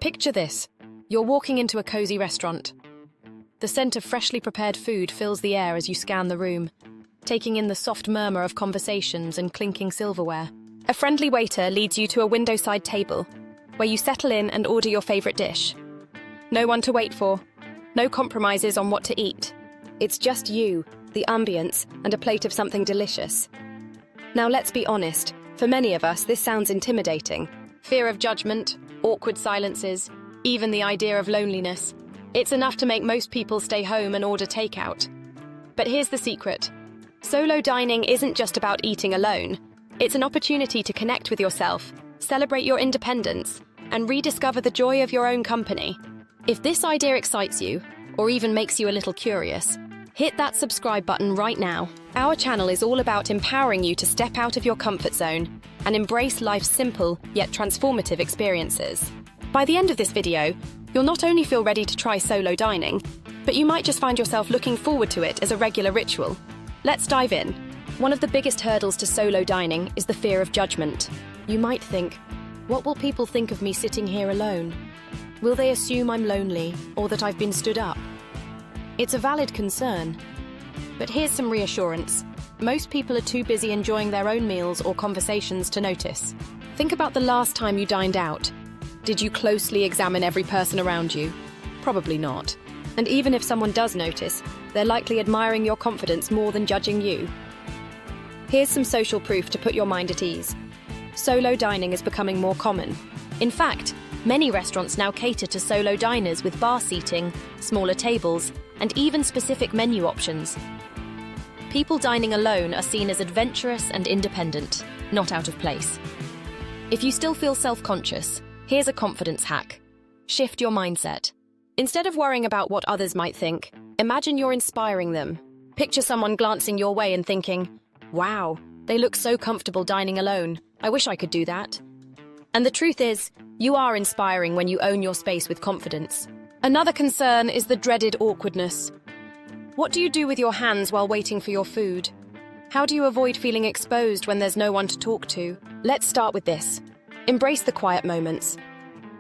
Picture this. You're walking into a cozy restaurant. The scent of freshly prepared food fills the air as you scan the room, taking in the soft murmur of conversations and clinking silverware. A friendly waiter leads you to a window-side table, where you settle in and order your favorite dish. No one to wait for, no compromises on what to eat. It's just you, the ambience, and a plate of something delicious. Now let's be honest, for many of us this sounds intimidating. Fear of judgment, awkward silences, even the idea of loneliness. It's enough to make most people stay home and order takeout. But here's the secret. Solo dining isn't just about eating alone. It's an opportunity to connect with yourself, celebrate your independence, and rediscover the joy of your own company. If this idea excites you, or even makes you a little curious, hit that subscribe button right now. Our channel is all about empowering you to step out of your comfort zone and embrace life's simple yet transformative experiences. By the end of this video, you'll not only feel ready to try solo dining, but you might just find yourself looking forward to it as a regular ritual. Let's dive in. One of the biggest hurdles to solo dining is the fear of judgment. You might think, what will people think of me sitting here alone? Will they assume I'm lonely or that I've been stood up? It's a valid concern. But here's some reassurance. Most people are too busy enjoying their own meals or conversations to notice. Think about the last time you dined out. Did you closely examine every person around you? Probably not. And even if someone does notice, they're likely admiring your confidence more than judging you. Here's some social proof to put your mind at ease. Solo dining is becoming more common. In fact, many restaurants now cater to solo diners with bar seating, smaller tables, and even specific menu options. People dining alone are seen as adventurous and independent, not out of place. If you still feel self-conscious, here's a confidence hack. Shift your mindset. Instead of worrying about what others might think, imagine you're inspiring them. Picture someone glancing your way and thinking, wow, they look so comfortable dining alone. I wish I could do that. And the truth is, you are inspiring when you own your space with confidence. Another concern is the dreaded awkwardness. What do you do with your hands while waiting for your food? How do you avoid feeling exposed when there's no one to talk to? Let's start with this. Embrace the quiet moments.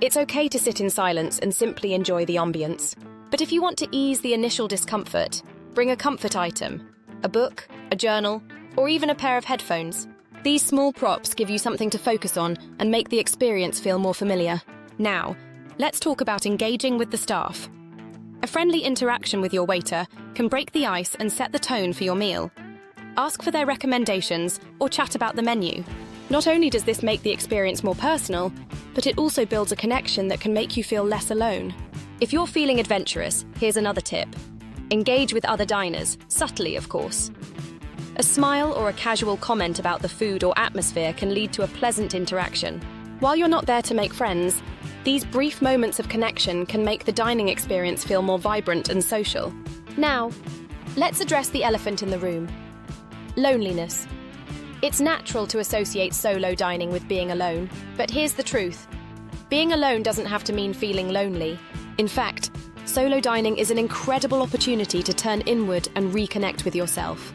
It's okay to sit in silence and simply enjoy the ambience. But if you want to ease the initial discomfort, bring a comfort item, a book, a journal, or even a pair of headphones. These small props give you something to focus on and make the experience feel more familiar. Now, let's talk about engaging with the staff. A friendly interaction with your waiter can break the ice and set the tone for your meal. Ask for their recommendations or chat about the menu. Not only does this make the experience more personal, but it also builds a connection that can make you feel less alone. If you're feeling adventurous, here's another tip. Engage with other diners, subtly of course. A smile or a casual comment about the food or atmosphere can lead to a pleasant interaction. While you're not there to make friends, these brief moments of connection can make the dining experience feel more vibrant and social. Now, let's address the elephant in the room. Loneliness. It's natural to associate solo dining with being alone, but here's the truth. Being alone doesn't have to mean feeling lonely. In fact, solo dining is an incredible opportunity to turn inward and reconnect with yourself.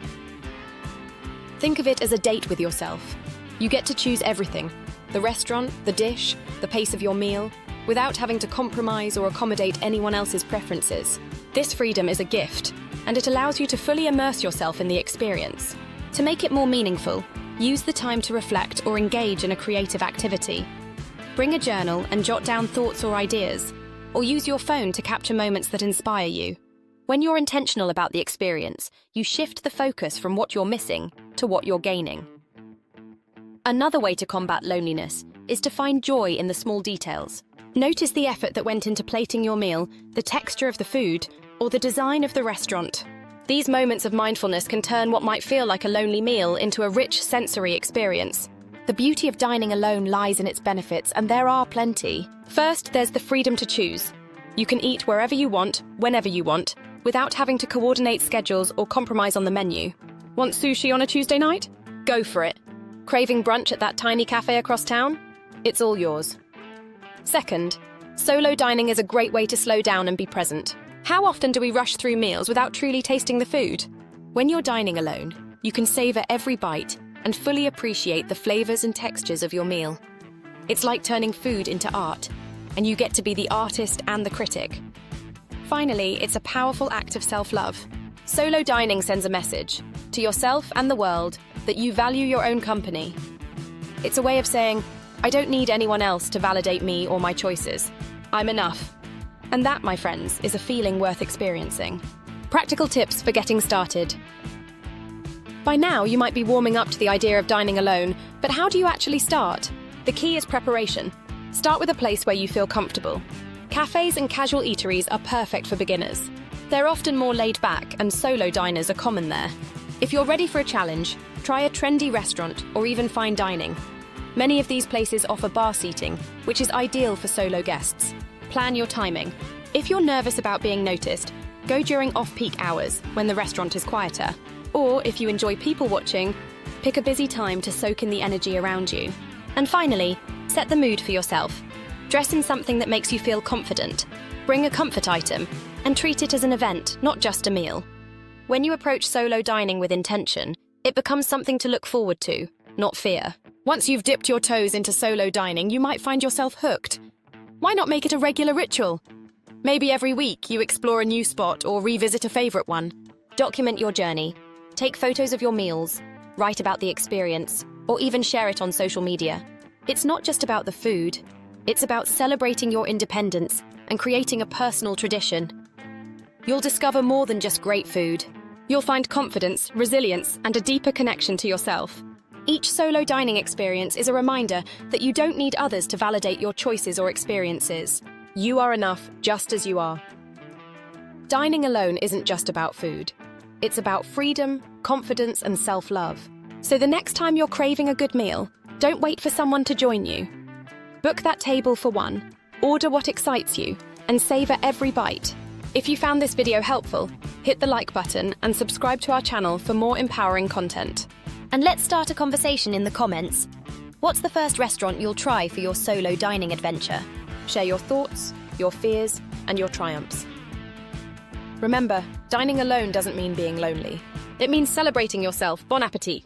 Think of it as a date with yourself. You get to choose everything: the restaurant, the dish, the pace of your meal, without having to compromise or accommodate anyone else's preferences. This freedom is a gift, and it allows you to fully immerse yourself in the experience. To make it more meaningful, use the time to reflect or engage in a creative activity. Bring a journal and jot down thoughts or ideas, or use your phone to capture moments that inspire you. When you're intentional about the experience, you shift the focus from what you're missing to what you're gaining. Another way to combat loneliness is to find joy in the small details. Notice the effort that went into plating your meal, the texture of the food, or the design of the restaurant. These moments of mindfulness can turn what might feel like a lonely meal into a rich sensory experience. The beauty of dining alone lies in its benefits, and there are plenty. First, there's the freedom to choose. You can eat wherever you want, whenever you want, without having to coordinate schedules or compromise on the menu. Want sushi on a Tuesday night? Go for it. Craving brunch at that tiny cafe across town? It's all yours. Second, solo dining is a great way to slow down and be present. How often do we rush through meals without truly tasting the food? When you're dining alone, you can savor every bite and fully appreciate the flavors and textures of your meal. It's like turning food into art. and you get to be the artist and the critic. Finally, it's a powerful act of self-love. Solo dining sends a message to yourself and the world that you value your own company. It's a way of saying, I don't need anyone else to validate me or my choices. I'm enough. And that, my friends, is a feeling worth experiencing. Practical tips for getting started. By now, you might be warming up to the idea of dining alone, but how do you actually start? The key is preparation. Start with a place where you feel comfortable. Cafes and casual eateries are perfect for beginners. They're often more laid back, and solo diners are common there. If you're ready for a challenge, try a trendy restaurant or even fine dining. Many of these places offer bar seating, which is ideal for solo guests. Plan your timing. If you're nervous about being noticed, go during off-peak hours when the restaurant is quieter. Or if you enjoy people watching, pick a busy time to soak in the energy around you. And finally, set the mood for yourself. Dress in something that makes you feel confident. Bring a comfort item and treat it as an event, not just a meal. When you approach solo dining with intention, it becomes something to look forward to, not fear. Once you've dipped your toes into solo dining, you might find yourself hooked. Why not make it a regular ritual? Maybe every week you explore a new spot or revisit a favorite one. Document your journey. Take photos of your meals, write about the experience, or even share it on social media. It's not just about the food. It's about celebrating your independence and creating a personal tradition. You'll discover more than just great food. You'll find confidence, resilience, and a deeper connection to yourself. Each solo dining experience is a reminder that you don't need others to validate your choices or experiences. You are enough just as you are. Dining alone isn't just about food. It's about freedom, confidence, and self-love. So the next time you're craving a good meal, don't wait for someone to join you. Book that table for one, order what excites you, and savor every bite. If you found this video helpful, hit the like button and subscribe to our channel for more empowering content. And let's start a conversation in the comments. What's the first restaurant you'll try for your solo dining adventure? Share your thoughts, your fears, and your triumphs. Remember, dining alone doesn't mean being lonely. It means celebrating yourself. Bon appétit!